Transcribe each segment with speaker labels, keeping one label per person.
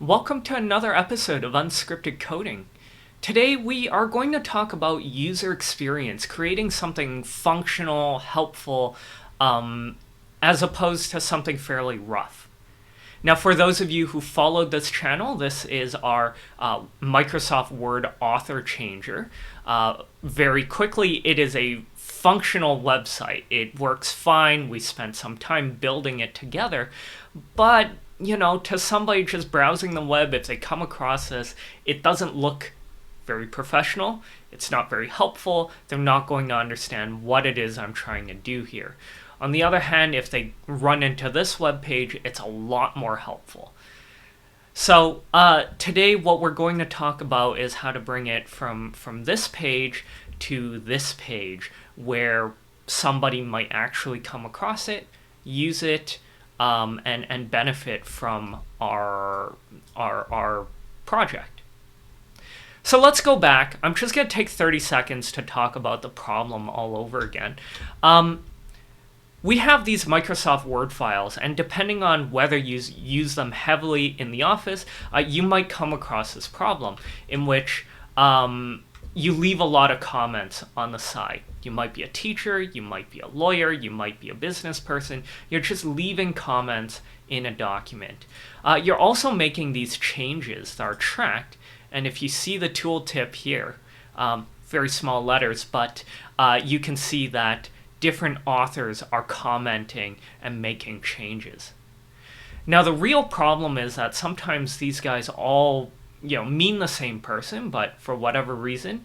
Speaker 1: Welcome to another episode of Unscripted Coding. Today we are going to talk about user experience, creating something functional, helpful, as opposed to something fairly rough. Now, for those of you who followed this channel, this is our Microsoft Word author changer. Very quickly, it is a functional website. It works fine. We spent some time building it together, but to somebody just browsing the web, if they come across this, it doesn't look very professional. It's not very helpful. They're not going to understand what it is I'm trying to do here. On the other hand, if they run into this web page, it's a lot more helpful. So today what we're going to talk about is how to bring it from this page to this page where somebody might actually come across it, use it, and benefit from our project. So let's go back. I'm just going to take 30 seconds to talk about the problem all over again. We have these Microsoft Word files, and depending on whether you use them heavily in the office, you might come across this problem in which you leave a lot of comments on the side. You might be a teacher, you might be a lawyer, you might be a business person. You're just leaving comments in a document. You're also making these changes that are tracked, and if you see the tooltip here, very small letters, but you can see that different authors are commenting and making changes. Now, the real problem is that sometimes these guys all mean the same person, but for whatever reason,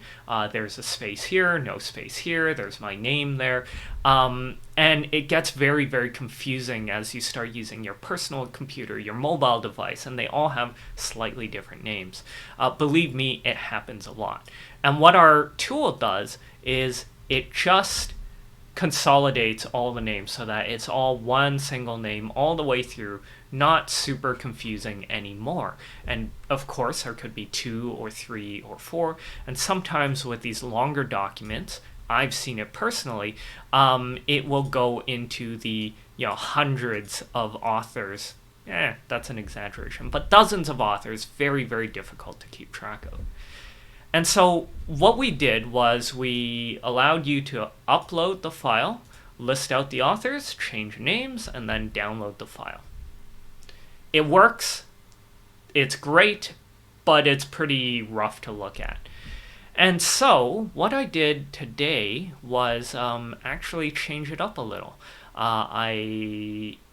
Speaker 1: there's a space here, no space here, there's my name there, and it gets very, very confusing as you start using your personal computer, your mobile device, and they all have slightly different names. Believe me, it happens a lot. And what our tool does is it just consolidates all the names so that it's all one single name all the way through, not super confusing anymore. And of course, there could be 2 or 3 or 4, and sometimes with these longer documents, I've seen it personally, it will go into the hundreds of authors. That's an exaggeration, but dozens of authors, very, very difficult to keep track of. And so what we did was we allowed you to upload the file, list out the authors, change names, and then download the file. It works, it's great, but it's pretty rough to look at. And so what I did today was actually change it up a little.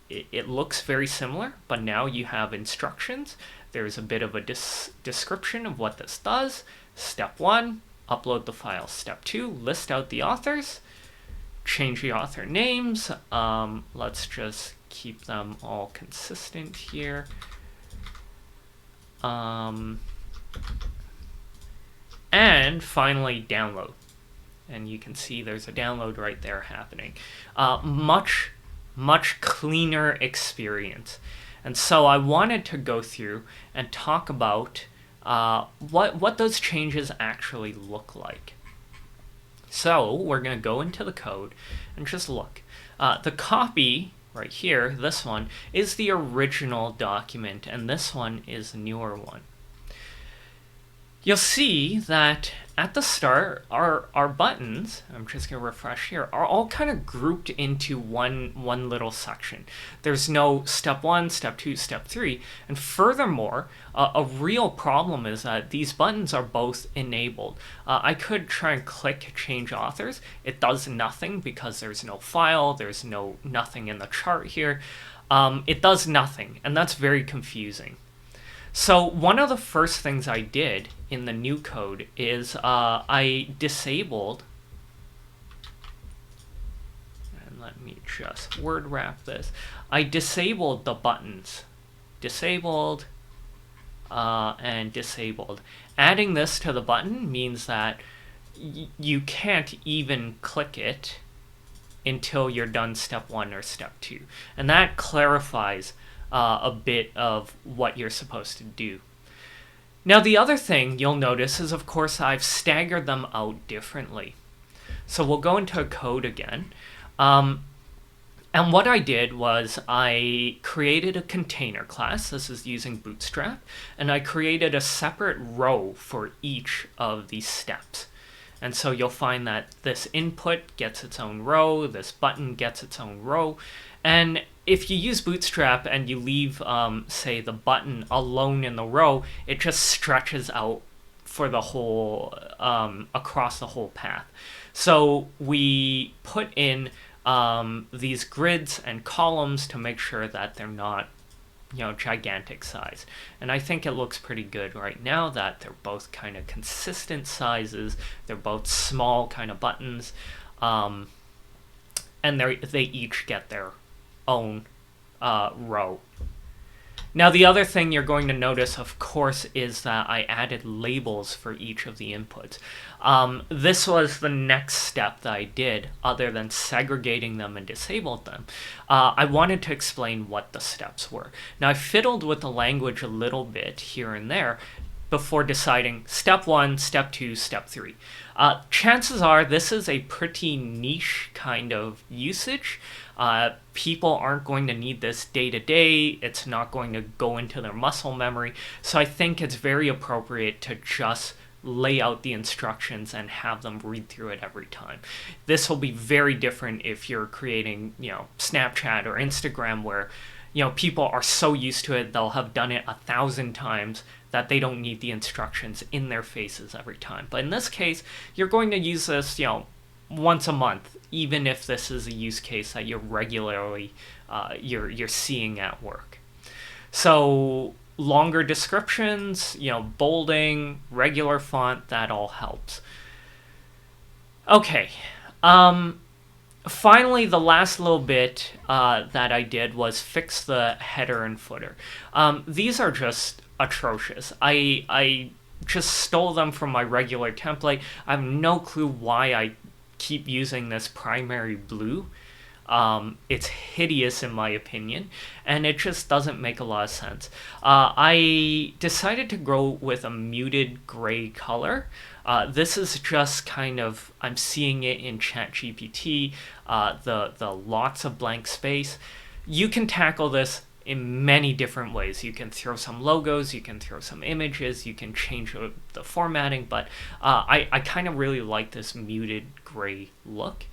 Speaker 1: It looks very similar, but now you have instructions. There's a bit of a description of what this does. Step 1, upload the file. Step 2, list out the authors, change the author names. Let's just keep them all consistent here. And finally, download. And you can see there's a download right there happening. Much cleaner experience. And so I wanted to go through and talk about what those changes actually look like. So we're going to go into the code and just look. The copy right here, this one, is the original document, and this one is the newer one. You'll see that at the start, our buttons, I'm just going to refresh here, are all kind of grouped into one little section. There's no step 1, step 2, step 3. And furthermore, a real problem is that these buttons are both enabled. I could try and click change authors. It does nothing because there's no file, there's nothing in the chart here. It does nothing, and that's very confusing. So one of the first things I did in the new code is I disabled, and let me just word wrap this, I disabled the buttons, disabled and disabled. Adding this to the button means that you can't even click it until you're done step 1 or step 2, and that clarifies a bit of what you're supposed to do. Now, the other thing you'll notice is, of course, I've staggered them out differently. So we'll go into code again. And what I did was I created a container class. This is using Bootstrap. And I created a separate row for each of these steps. And so you'll find that this input gets its own row, this button gets its own row. And if you use Bootstrap and you leave, say, the button alone in the row, it just stretches out for the whole, across the whole path. So we put in these grids and columns to make sure that they're not, gigantic size. And I think it looks pretty good right now that they're both kind of consistent sizes. They're both small kind of buttons. And they each get their own row. Now, the other thing you're going to notice, of course, is that I added labels for each of the inputs. This was the next step that I did, other than segregating them and disabled them. I wanted to explain what the steps were. Now, I fiddled with the language a little bit here and there before deciding step 1, step 2, step 3. Chances are this is a pretty niche kind of usage. People aren't going to need this day to day. It's not going to go into their muscle memory. So I think it's very appropriate to just lay out the instructions and have them read through it every time. This will be very different if you're creating, Snapchat or Instagram, where, people are so used to it, they'll have done it 1,000 times that they don't need the instructions in their faces every time. But in this case, you're going to use this, once a month, even if this is a use case that you're regularly you're seeing at work. So longer descriptions, bolding, regular font, that all helps. Okay. Finally, the last little bit that I did was fix the header and footer. These are just atrocious. I just stole them from my regular template. I have no clue why I keep using this primary blue. It's hideous in my opinion, and it just doesn't make a lot of sense. I decided to go with a muted gray color. This is just kind of, I'm seeing it in ChatGPT, the lots of blank space. You can tackle this in many different ways. You can throw some logos, you can throw some images, you can change the formatting, but I kind of really like this muted gray look,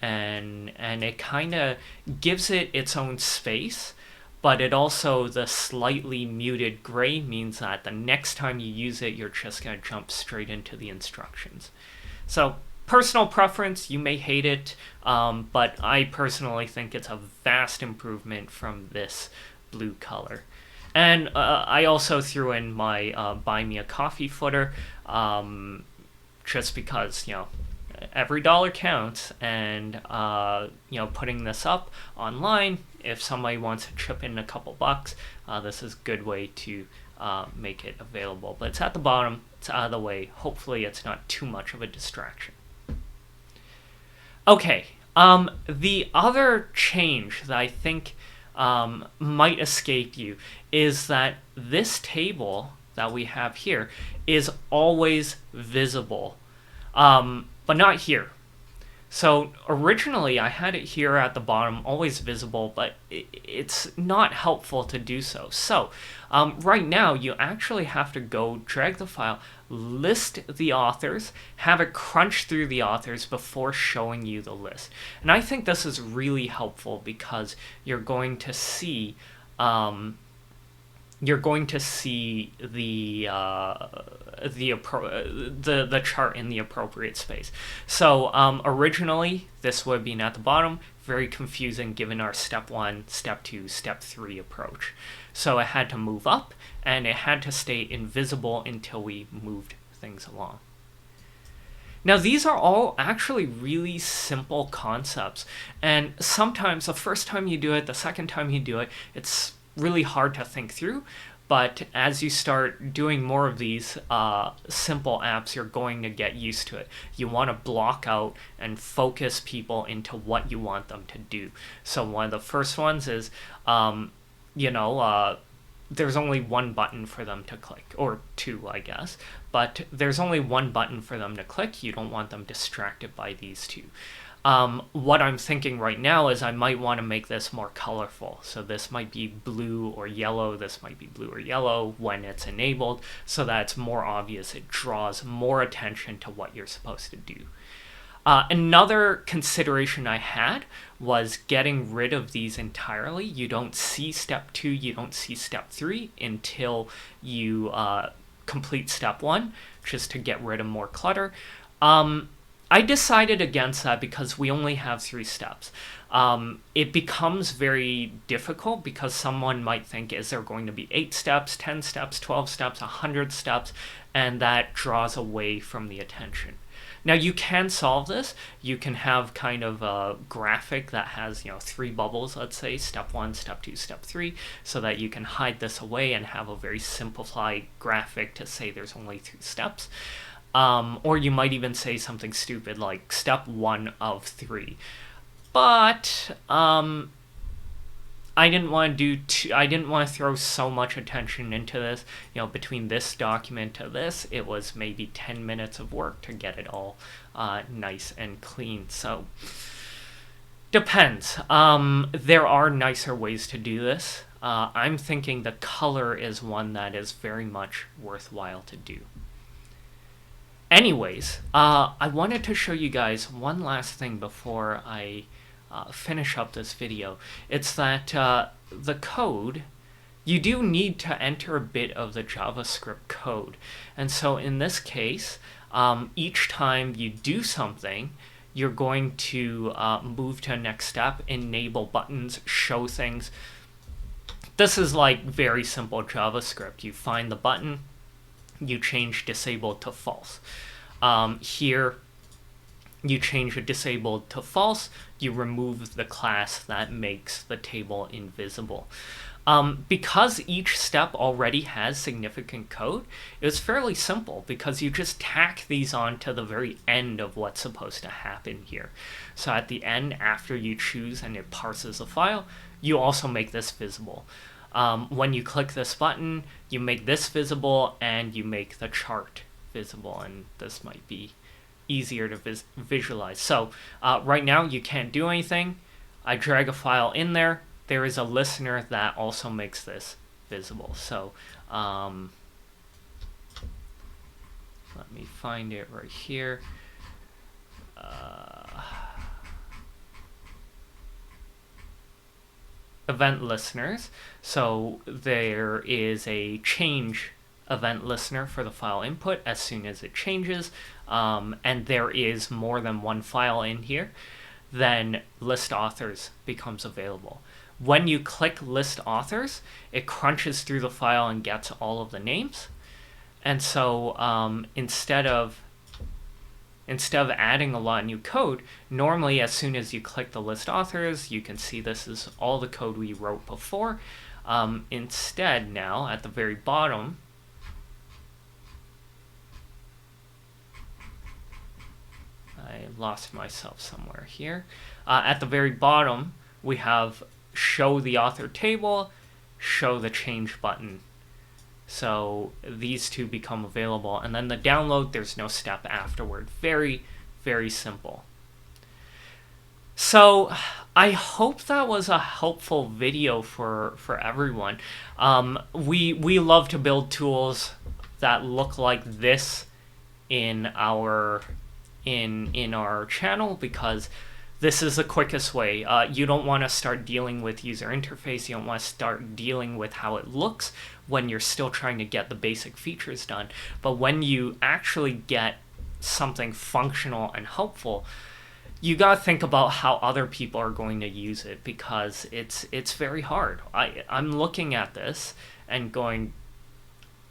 Speaker 1: and it kind of gives it its own space, but it also, the slightly muted gray means that the next time you use it, you're just going to jump straight into the instructions. So personal preference, you may hate it, but I personally think it's a vast improvement from this blue color. And I also threw in my buy me a coffee footer, just because, every dollar counts, and putting this up online, if somebody wants to chip in a couple bucks, this is a good way to make it available. But it's at the bottom, it's out of the way. Hopefully it's not too much of a distraction. Okay, the other change that I think might escape you is that this table that we have here is always visible, but not here. So originally I had it here at the bottom, always visible, but it's not helpful to do so. So right now you actually have to go drag the file, list the authors, have it crunch through the authors before showing you the list. And I think this is really helpful because you're going to see the chart in the appropriate space. So originally this would have been at the bottom, very confusing given our step 1, step 2, step 3 approach. So it had to move up, and it had to stay invisible until we moved things along. Now, these are all actually really simple concepts, and sometimes the first time you do it, the second time you do it, it's really hard to think through. But as you start doing more of these simple apps, you're going to get used to it. You want to block out and focus people into what you want them to do. So one of the first ones is, there's only one button for them to click, or two, I guess. But there's only one button for them to click. You don't want them distracted by these two. What I'm thinking right now is I might want to make this more colorful. So this might be blue or yellow. This might be blue or yellow when it's enabled, so that it's more obvious. It draws more attention to what you're supposed to do. Another consideration I had was getting rid of these entirely. You don't see step 2, you don't see step 3 until you complete step 1, just to get rid of more clutter. I decided against that because we only have 3 steps. It becomes very difficult because someone might think, is there going to be 8 steps, 10 steps, 12 steps, 100 steps, and that draws away from the attention. Now you can solve this. You can have kind of a graphic that has 3 bubbles, let's say, step 1, step 2, step 3, so that you can hide this away and have a very simplified graphic to say there's only 3 steps. Or you might even say something stupid like step 1 of 3. But I didn't want to throw so much attention into this. Between this document to this, it was maybe 10 minutes of work to get it all nice and clean. So depends. There are nicer ways to do this. I'm thinking the color is one that is very much worthwhile to do. Anyways, I wanted to show you guys one last thing before I finish up this video. It's that the code, you do need to enter a bit of the JavaScript code. And so in this case, each time you do something, you're going to move to a next step, enable buttons, show things. This is like very simple JavaScript. You find the button, you change disabled to false. Here, you change a disabled to false, you remove the class that makes the table invisible. Because each step already has significant code, it's fairly simple because you just tack these on to the very end of what's supposed to happen here. So at the end, after you choose and it parses the file, you also make this visible. When you click this button, you make this visible and you make the chart visible, and this might be easier to visualize. So right now you can't do anything. I drag a file in there. There is a listener that also makes this visible. So let me find it right here. Event listeners. So there is a change event listener for the file input as soon as it changes, and there is more than one file in here, then list authors becomes available. When you click list authors, it crunches through the file and gets all of the names. And so instead of adding a lot of new code, normally as soon as you click the list authors, you can see this is all the code we wrote before. Instead, now at the very bottom, I lost myself somewhere here. At the very bottom, we have show the author table, show the change button. So these two become available. And then the download, there's no step afterward. Very, very simple. So I hope that was a helpful video for everyone. We love to build tools that look like this in our channel because this is the quickest way. You don't want to start dealing with user interface. You don't want to start dealing with how it looks when you're still trying to get the basic features done. But when you actually get something functional and helpful, you got to think about how other people are going to use it because it's very hard. I'm looking at this and going,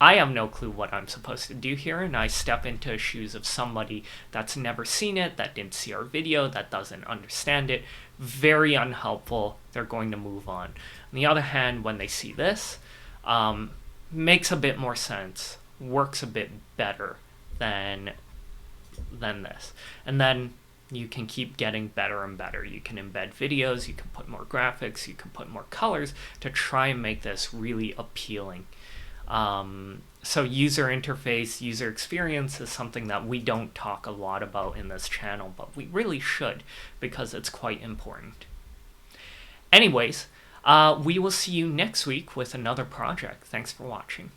Speaker 1: I have no clue what I'm supposed to do here, and I step into the shoes of somebody that's never seen it, that didn't see our video, that doesn't understand it. Very unhelpful. They're going to move on. On the other hand, when they see this, makes a bit more sense, works a bit better than this. And then you can keep getting better and better. You can embed videos, you can put more graphics, you can put more colors to try and make this really appealing. So user interface, user experience is something that we don't talk a lot about in this channel, but we really should because it's quite important. Anyways, we will see you next week with another project. Thanks for watching.